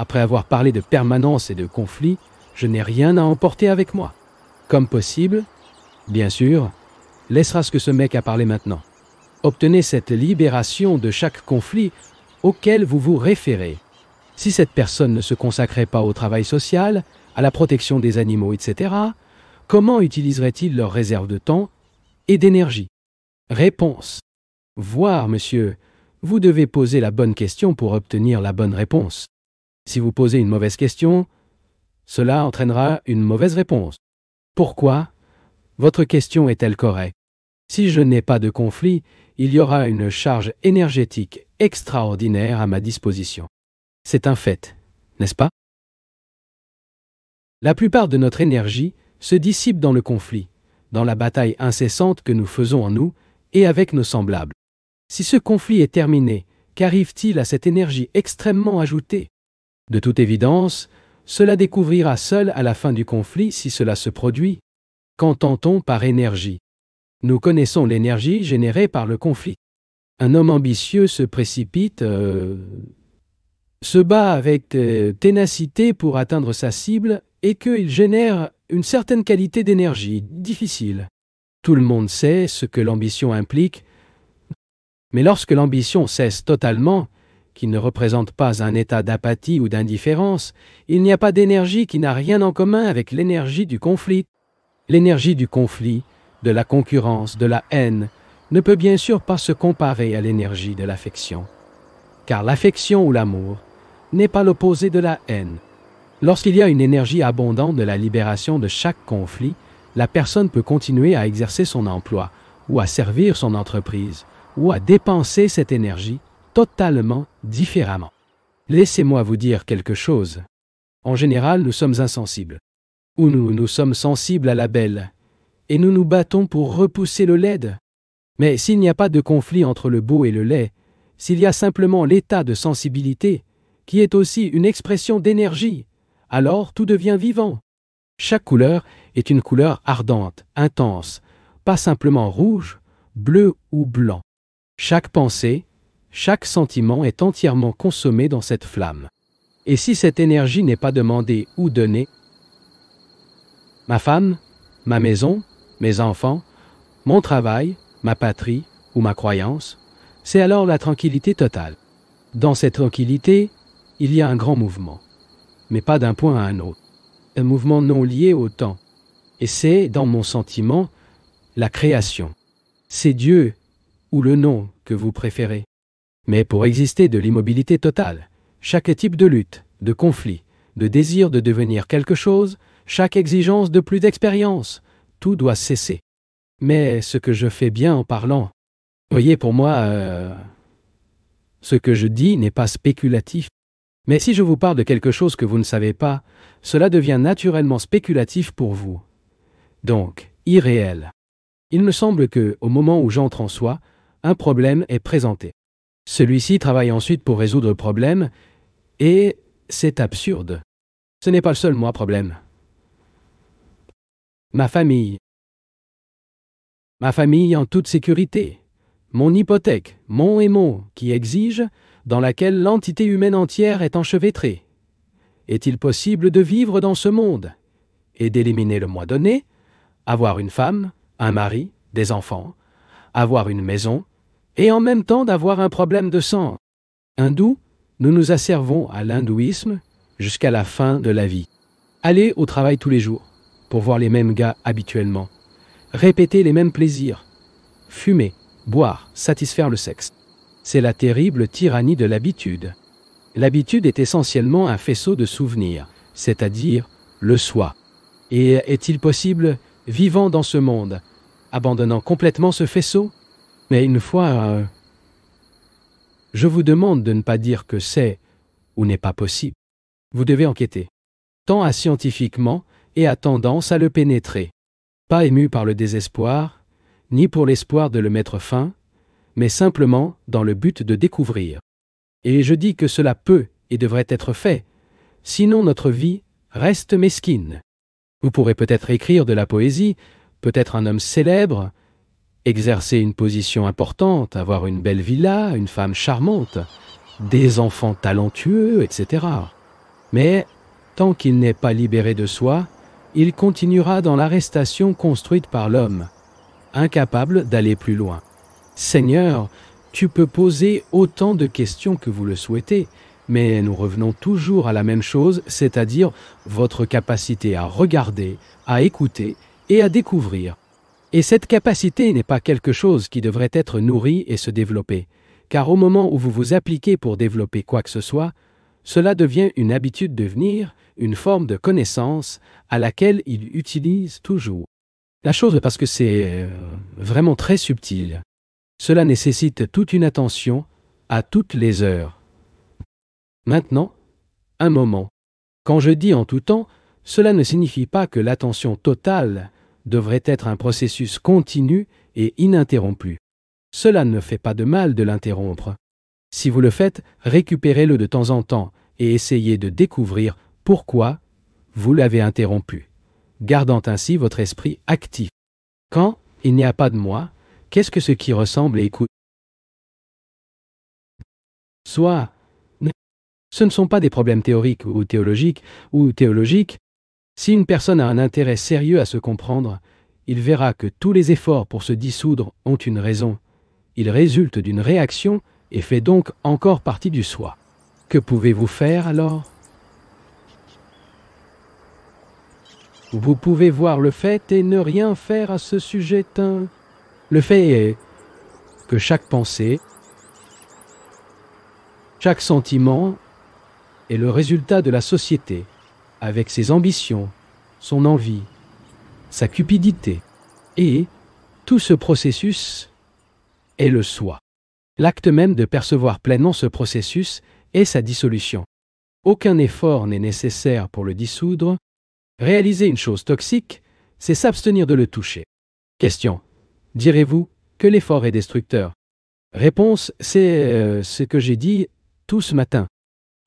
Après avoir parlé de permanence et de conflit, je n'ai rien à emporter avec moi. Comme possible, bien sûr, laissera ce que ce mec a parlé maintenant. Obtenez cette libération de chaque conflit auquel vous vous référez. Si cette personne ne se consacrait pas au travail social, à la protection des animaux, etc., comment utiliserait-il leurs réserves de temps et d'énergie? Réponse. Voir, monsieur, vous devez poser la bonne question pour obtenir la bonne réponse. Si vous posez une mauvaise question, cela entraînera une mauvaise réponse. Pourquoi? Votre question est-elle correcte? Si je n'ai pas de conflit, il y aura une charge énergétique extraordinaire à ma disposition. C'est un fait, n'est-ce pas? La plupart de notre énergie se dissipe dans le conflit, dans la bataille incessante que nous faisons en nous et avec nos semblables. Si ce conflit est terminé, qu'arrive-t-il à cette énergie extrêmement ajoutée? De toute évidence, cela découvrira seul à la fin du conflit si cela se produit. Qu'entend-on par énergie? Nous connaissons l'énergie générée par le conflit. Un homme ambitieux se précipite, se bat avec ténacité pour atteindre sa cible et qu'il génère une certaine qualité d'énergie difficile. Tout le monde sait ce que l'ambition implique, mais lorsque l'ambition cesse totalement, qui ne représente pas un état d'apathie ou d'indifférence, il n'y a pas d'énergie qui n'a rien en commun avec l'énergie du conflit. L'énergie du conflit, de la concurrence, de la haine, ne peut bien sûr pas se comparer à l'énergie de l'affection. Car l'affection ou l'amour n'est pas l'opposé de la haine. Lorsqu'il y a une énergie abondante de la libération de chaque conflit, la personne peut continuer à exercer son emploi, ou à servir son entreprise, ou à dépenser cette énergie totalement différemment. Laissez-moi vous dire quelque chose. En général, nous sommes insensibles. Ou nous sommes sensibles à la belle, et nous nous battons pour repousser le laide. Mais s'il n'y a pas de conflit entre le beau et le laid, s'il y a simplement l'état de sensibilité, qui est aussi une expression d'énergie, alors tout devient vivant. Chaque couleur est une couleur ardente, intense, pas simplement rouge, bleu ou blanc. Chaque pensée, chaque sentiment est entièrement consommé dans cette flamme. Et si cette énergie n'est pas demandée ou donnée, ma femme, ma maison, mes enfants, mon travail, ma patrie ou ma croyance, c'est alors la tranquillité totale. Dans cette tranquillité, il y a un grand mouvement, mais pas d'un point à un autre. Un mouvement non lié au temps. Et c'est, dans mon sentiment, la création. C'est Dieu ou le nom que vous préférez. Mais pour exister de l'immobilité totale, chaque type de lutte, de conflit, de désir de devenir quelque chose, chaque exigence de plus d'expérience, tout doit cesser. Mais ce que je fais bien en parlant, voyez pour moi, ce que je dis n'est pas spéculatif. Mais si je vous parle de quelque chose que vous ne savez pas, cela devient naturellement spéculatif pour vous. Donc, irréel. Il me semble que, au moment où j'entre en soi, un problème est présenté. Celui-ci travaille ensuite pour résoudre le problème, et c'est absurde. Ce n'est pas le seul problème. Ma famille en toute sécurité, mon hypothèque, mon qui exige, dans laquelle l'entité humaine entière est enchevêtrée. Est-il possible de vivre dans ce monde et d'éliminer le moi donné, avoir une femme, un mari, des enfants, avoir une maison, et en même temps d'avoir un problème de sang? Hindous, nous nous asservons à l'hindouisme jusqu'à la fin de la vie. Aller au travail tous les jours, pour voir les mêmes gars habituellement, répéter les mêmes plaisirs, fumer, boire, satisfaire le sexe. C'est la terrible tyrannie de l'habitude. L'habitude est essentiellement un faisceau de souvenirs, c'est-à-dire le soi. Et est-il possible, vivant dans ce monde, abandonnant complètement ce faisceau? Mais une fois, je vous demande de ne pas dire que c'est ou n'est pas possible. Vous devez enquêter, tant à scientifiquement et à tendance à le pénétrer, pas ému par le désespoir, ni pour l'espoir de le mettre fin, mais simplement dans le but de découvrir. Et je dis que cela peut et devrait être fait, sinon notre vie reste mesquine. Vous pourrez peut-être écrire de la poésie, peut-être un homme célèbre, exercer une position importante, avoir une belle villa, une femme charmante, des enfants talentueux, etc. Mais, tant qu'il n'est pas libéré de soi, il continuera dans l'arrestation construite par l'homme, incapable d'aller plus loin. Seigneur, tu peux poser autant de questions que vous le souhaitez, mais nous revenons toujours à la même chose, c'est-à-dire votre capacité à regarder, à écouter et à découvrir. Et cette capacité n'est pas quelque chose qui devrait être nourri et se développer, car au moment où vous vous appliquez pour développer quoi que ce soit, cela devient une habitude de venir, une forme de connaissance à laquelle il utilise toujours. La chose parce que c'est vraiment très subtil. Cela nécessite toute une attention à toutes les heures. Maintenant, un moment. Quand je dis en tout temps, cela ne signifie pas que l'attention totale devrait être un processus continu et ininterrompu. Cela ne fait pas de mal de l'interrompre. Si vous le faites, récupérez-le de temps en temps et essayez de découvrir pourquoi vous l'avez interrompu, gardant ainsi votre esprit actif. Quand il n'y a pas de moi, qu'est-ce que ce qui ressemble et écoute? Soit, ce ne sont pas des problèmes théoriques ou théologiques. Si une personne a un intérêt sérieux à se comprendre, il verra que tous les efforts pour se dissoudre ont une raison. Il résulte d'une réaction et fait donc encore partie du soi. Que pouvez-vous faire alors? Vous pouvez voir le fait et ne rien faire à ce sujet. Le fait est que chaque pensée, chaque sentiment est le résultat de la société, avec ses ambitions, son envie, sa cupidité. Et tout ce processus est le soi. L'acte même de percevoir pleinement ce processus est sa dissolution. Aucun effort n'est nécessaire pour le dissoudre. Réaliser une chose toxique, c'est s'abstenir de le toucher. Question. Direz-vous que l'effort est destructeur? Réponse, c'est ce que j'ai dit tout ce matin.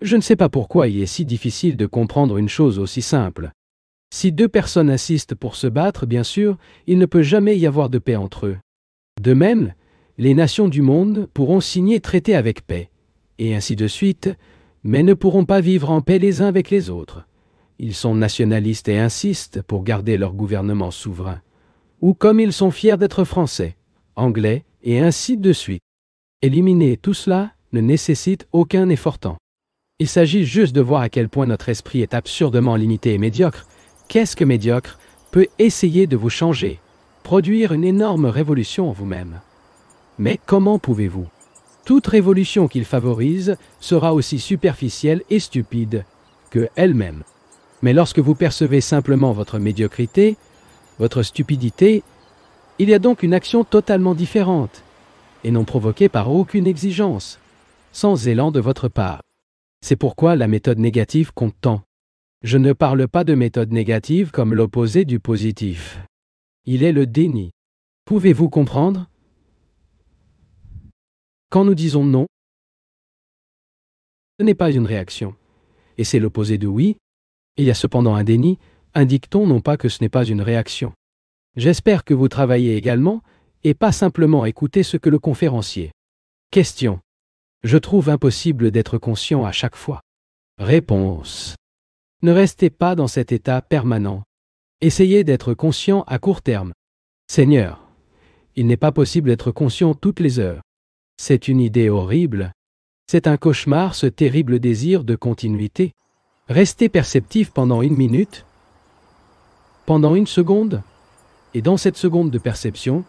Je ne sais pas pourquoi il est si difficile de comprendre une chose aussi simple. Si deux personnes assistent pour se battre, bien sûr, il ne peut jamais y avoir de paix entre eux. De même, les nations du monde pourront signer traité avec paix, et ainsi de suite, mais ne pourront pas vivre en paix les uns avec les autres. Ils sont nationalistes et insistent pour garder leur gouvernement souverain. Ou comme ils sont fiers d'être français, anglais, et ainsi de suite. Éliminer tout cela ne nécessite aucun effort temps. Il s'agit juste de voir à quel point notre esprit est absurdement limité et médiocre. Qu'est-ce que médiocre peut essayer de vous changer, produire une énorme révolution en vous-même. Mais comment pouvez-vous? Toute révolution qu'il favorise sera aussi superficielle et stupide que elle-même. Mais lorsque vous percevez simplement votre médiocrité, votre stupidité, il y a donc une action totalement différente, et non provoquée par aucune exigence, sans élan de votre part. C'est pourquoi la méthode négative compte tant. Je ne parle pas de méthode négative comme l'opposé du positif. Il est le déni. Pouvez-vous comprendre? Quand nous disons non, ce n'est pas une réaction, et c'est l'opposé de oui. Il y a cependant un déni, indique-t-on non pas que ce n'est pas une réaction. J'espère que vous travaillez également, et pas simplement écouter ce que le conférencier. Question. Je trouve impossible d'être conscient à chaque fois. Réponse. Ne restez pas dans cet état permanent. Essayez d'être conscient à court terme. Seigneur, il n'est pas possible d'être conscient toutes les heures. C'est une idée horrible. C'est un cauchemar, ce terrible désir de continuité. Restez perceptif pendant 1 minute, pendant 1 seconde, et dans cette seconde de perception,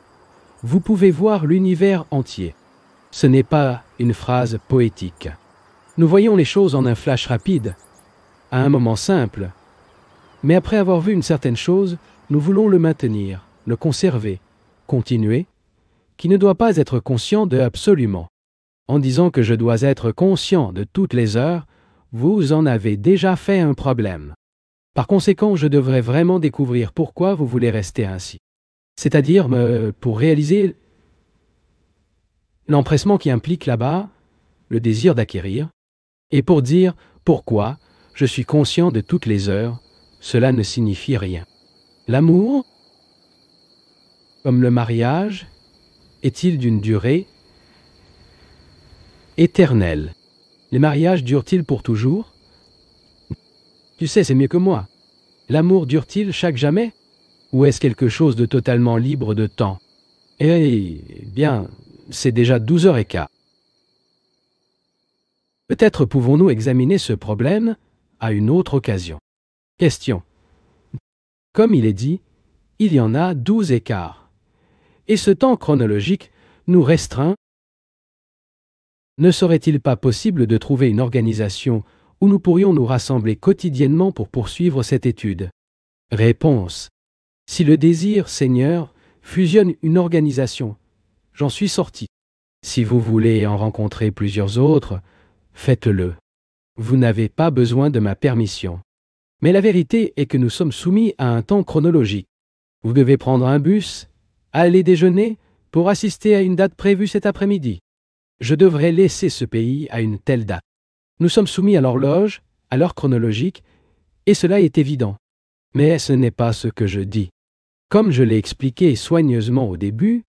vous pouvez voir l'univers entier. Ce n'est pas une phrase poétique. Nous voyons les choses en un flash rapide, à un moment simple. Mais après avoir vu une certaine chose, nous voulons le maintenir, le conserver, continuer, qui ne doit pas être conscient de absolument. En disant que je dois être conscient de toutes les heures, vous en avez déjà fait un problème. Par conséquent, je devrais vraiment découvrir pourquoi vous voulez rester ainsi. C'est-à-dire, pour réaliser l'empressement qui implique là-bas le désir d'acquérir, et pour dire pourquoi je suis conscient de toutes les heures, cela ne signifie rien. L'amour, comme le mariage, est-il d'une durée éternelle? Les mariages durent-ils pour toujours? Tu sais, c'est mieux que moi. L'amour dure-t-il chaque jamais? Ou est-ce quelque chose de totalement libre de temps? Eh bien, c'est déjà 12h15. Peut-être pouvons-nous examiner ce problème à une autre occasion. Question. Comme il est dit, il y en a 12 écarts. Et ce temps chronologique nous restreint. Ne serait-il pas possible de trouver une organisation où nous pourrions nous rassembler quotidiennement pour poursuivre cette étude? Réponse. Si le désir, Seigneur, fusionne une organisation, j'en suis sorti. Si vous voulez en rencontrer plusieurs autres, faites-le. Vous n'avez pas besoin de ma permission. Mais la vérité est que nous sommes soumis à un temps chronologique. Vous devez prendre un bus, aller déjeuner, pour assister à une date prévue cet après-midi. Je devrais laisser ce pays à une telle date. Nous sommes soumis à l'horloge, à l'heure chronologique, et cela est évident. Mais ce n'est pas ce que je dis. Comme je l'ai expliqué soigneusement au début,